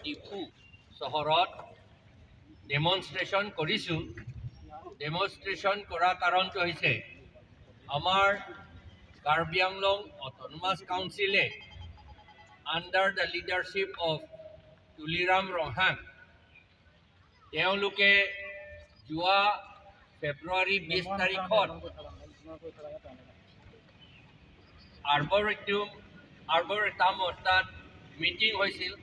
ডিফু চহৰত ডেমনষ্ট্ৰেশ্যন কৰিছোঁ। ডেমনষ্ট্ৰেশ্যন কৰাৰ কাৰণটো হৈছে আমাৰ কাৰ্বি আংলং অট'নমাছ কাউন্সিলে under the leadership of Tuliram Ronghang তেওঁলোকে যোৱা ফেব্ৰুৱাৰী 20 তাৰিখত আৰ্বৰেটামত তাত মিটিং হৈছিল।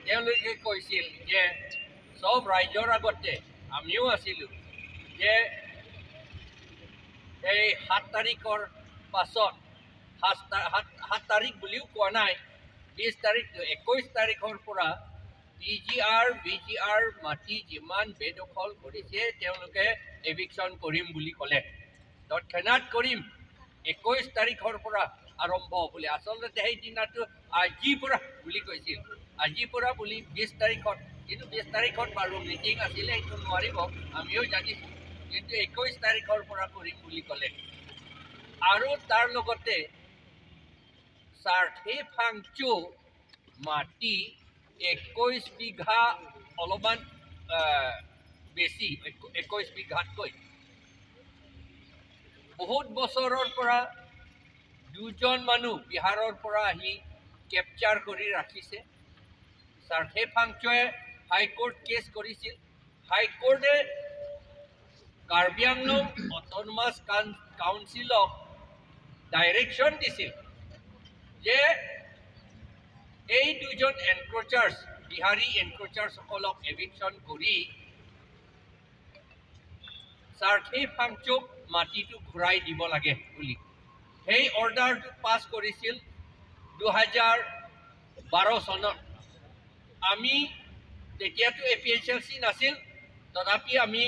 তেওঁলোকে কৈছিল যে চব ৰাইজৰ আগতে আমিও আছিলোঁ যে এই 7 তাৰিখৰ পাছত 7 তাৰিখ বুলিও কোৱা নাই, 20 তাৰিখ 21 তাৰিখৰ পৰা PGR VGR মাটি যিমান বেদখল কৰিছে তেওঁলোকে এভিকশ্যন কৰিম বুলি ক'লে। তৎক্ষণাৎ কৰিম 21 তাৰিখৰ পৰা আৰম্ভ বুলি। আচলতে সেই দিনাটো আজিৰ পৰা বুলি কৈছিল, আজিৰ পৰা বুলি 20 তাৰিখত, কিন্তু 20 তাৰিখত বাৰু মিটিং আছিলে, সেইটো নোৱাৰিব আমিও জানিছোঁ, কিন্তু 21 তাৰিখৰ পৰা কৰিম বুলি ক'লে। আৰু তাৰ লগতে চাৰ্থে ফাংচু মাটি 21 বিঘা অলপমান বেছি, 21 বিঘাতকৈ বহুত বছৰৰ পৰা দুজন মানুহ বিহাৰৰ পৰা আহি কেপচাৰ কৰি ৰাখিছে। চাৰ্থে ফাংচুৱে হাইকোৰ্ট কেছ কৰিছিল। হাইকোৰ্টে কাৰ্বি আংলং অট'নমাছ কাউন্সিলক ডাইৰেকশ্যন দিছিল যে এই দুজন এনক্ৰ'চাৰ্ছ বিহাৰী এনক্ৰ'চাৰ্ছসকলক এভিকশ্যন কৰি চাৰ্থে ফাংচুক মাটিটো ঘূৰাই দিব লাগে বুলি। সেই অৰ্ডাৰটো পাছ কৰিছিল 2012 চনত। আমি তেতিয়াতো APHLC নাছিল, তথাপি আমি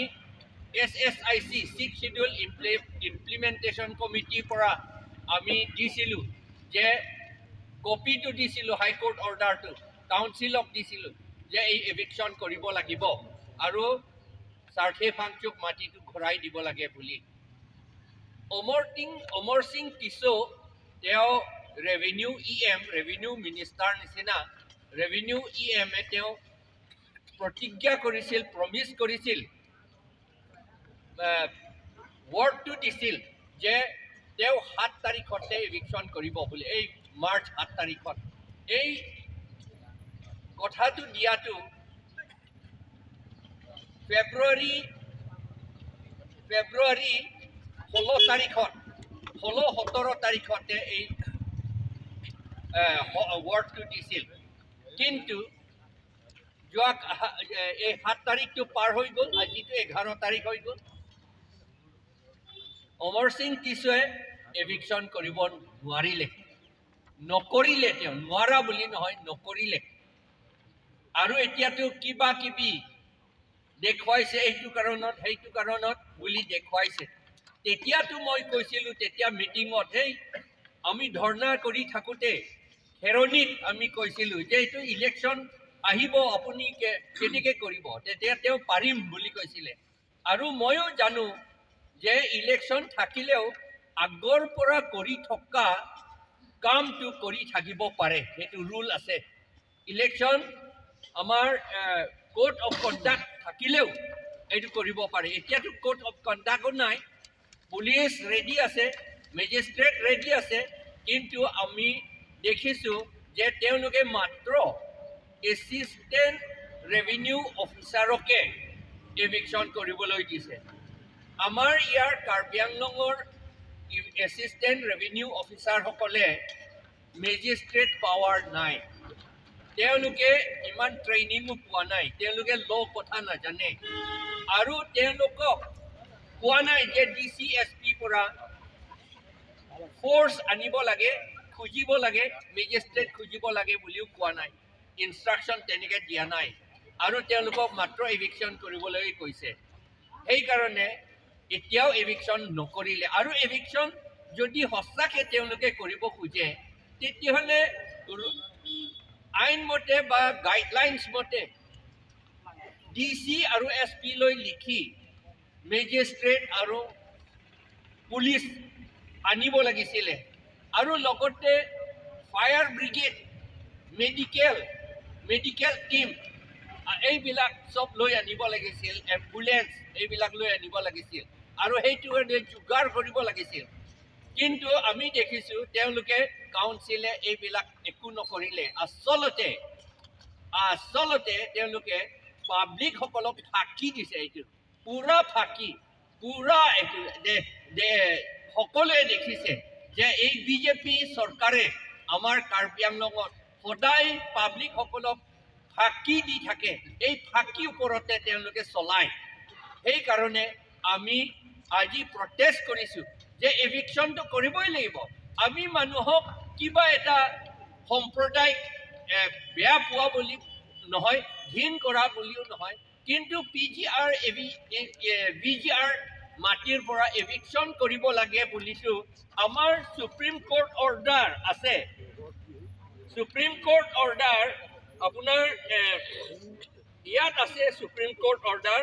SSIC 6 Schedule ইমপ্লিমেণ্টেশ্যন কমিটিৰ পৰা আমি দিছিলোঁ যে কপিটো দিছিলোঁ, হাইকোৰ্ট অৰ্ডাৰটো কাউন্সিলক দিছিলোঁ যে এই এভিকশ্যন কৰিব লাগিব আৰু চাৰ্থে ফাংচুক মাটিটো ঘূৰাই দিব লাগে বুলি। অমৰ সিং টিছো তেওঁ ৰেভিনিউ মিনিষ্টাৰ নিচিনা ৰেভিনিউ EMে তেওঁ প্ৰতিজ্ঞা কৰিছিল, প্ৰমিছ কৰিছিল, ৱৰ্ডটো দিছিল যে তেওঁ 7 তাৰিখতে এভিকশ্যন কৰিব বুলি, এই মাৰ্চ 7 তাৰিখত। এই কথাটো দিয়াটো ফেব্ৰুৱাৰী 16-17 তাৰিখতে এই ৱৰ্ডটো দিছিল। কিন্তু যোৱা এই 7 তাৰিখটো পাৰ হৈ গ'ল, আজিতো 11 তাৰিখ হৈ গ'ল। অমৰ সিং টিছোৱে এভিকশ্যন কৰিব নকৰিলে, তেওঁ নোৱাৰা বুলি নহয়, নকৰিলে। আৰু এতিয়াতো কিবা কিবি দেখুৱাইছে, এইটো কাৰণত সেইটো কাৰণত বুলি দেখুৱাইছে। তেতিয়াতো মই কৈছিলোঁ, তেতিয়া মিটিঙত আমি ধৰ্ণা কৰি থাকোঁতে খেৰণিত আমি কৈছিলোঁ যে এইটো ইলেকশ্যন আহিব, আপুনি কেনেকৈ কৰিব, তেতিয়া তেওঁ পাৰিম বুলি কৈছিলে। আৰু ময়ো জানো যে ইলেকশ্যন থাকিলেও আগৰ পৰা কৰি থকা কামটো কৰি থাকিব পাৰে, সেইটো ৰুল আছে। ইলেকশ্যন আমাৰ কোড অফ কণ্ডাক্ট থাকিলেও এইটো কৰিব পাৰে। এতিয়াতো কোড অফ কণ্ডাক্টো নাই, পুলিচ ৰেডি আছে, মেজিষ্ট্ৰেট ৰেডি আছে, কিন্তু আমি দেখিছোঁ যে তেওঁলোকে মাত্ৰ এছিষ্টেণ্ট ৰেভিনিউ অফিচাৰকে এভিকশ্যন কৰিবলৈ দিছে। আমাৰ ইয়াৰ কাৰ্বি আংলঙৰ এছিষ্টেণ্ট ৰেভিনিউ অফিচাৰসকলে মেজিষ্ট্ৰেট পাৱাৰ নাই, তেওঁলোকে ইমান ট্ৰেইনিঙো পোৱা নাই, তেওঁলোকে ল' কথা নাজানে, আৰু তেওঁলোকক কোৱা নাই যে DC SP পৰা ফ'ৰ্চ আনিব লাগে, খুজিব লাগে, মেজিষ্ট্ৰেট খুজিব লাগে বুলিও কোৱা নাই, ইনষ্ট্ৰাকশ্যন তেনেকৈ দিয়া নাই, আৰু তেওঁলোকক মাত্ৰ এভিকশ্যন কৰিবলৈ কৈছে। সেইকাৰণে এতিয়াও এভিকশ্যন নকৰিলে। আৰু এভিকশ্যন যদি সঁচাকৈ তেওঁলোকে কৰিব খোজে, তেতিয়াহ'লে আইনমতে বা গাইডলাইনছ মতে DC আৰু SP লৈ লিখি মেজিষ্ট্ৰেট আৰু পুলিচ আনিব লাগিছিলে, আৰু লগতে ফায়াৰ ব্ৰিগেড, মেডিকেল টিম এইবিলাক চব লৈ আনিব লাগিছিল, এম্বুলেন্স এইবিলাক লৈ আনিব লাগিছিল আৰু সেইটো যোগাৰ কৰিব লাগিছিল। কিন্তু আমি দেখিছোঁ তেওঁলোকে কাউন্সিলে এইবিলাক একো নকৰিলে। আচলতে তেওঁলোকে পাব্লিকসকলক ফাঁকি দিছে। এইটো পুৰা ফাঁকি, পুৰা এইটো সকলোৱে দেখিছে যে এই বিজেপি চৰকাৰে আমাৰ কাৰ্বি আংলঙত সদায় পাব্লিকসকলক ফাঁকি দি থাকে। এই ফাঁকিৰ ওপৰতে তেওঁলোকে চলায়। সেইকাৰণে আমি আজি প্ৰটেষ্ট কৰিছোঁ যে এভিকশ্যনটো কৰিবই লাগিব। আমি মানুহক কিবা এটা সম্প্ৰদায়ক বেয়া পোৱা বুলি নহয়, ঘিণ কৰা বুলিও নহয়, কিন্তু PGR VGR মাটিৰ পৰা এভিকশ্যন কৰিব লাগে বুলিতো আমাৰ সুপ্ৰিম কোৰ্ট অৰ্ডাৰ আছে। সুপ্ৰিম কোৰ্ট অৰ্ডাৰ আপোনাৰ ইয়াত আছে, সুপ্ৰিম কোৰ্ট অৰ্ডাৰ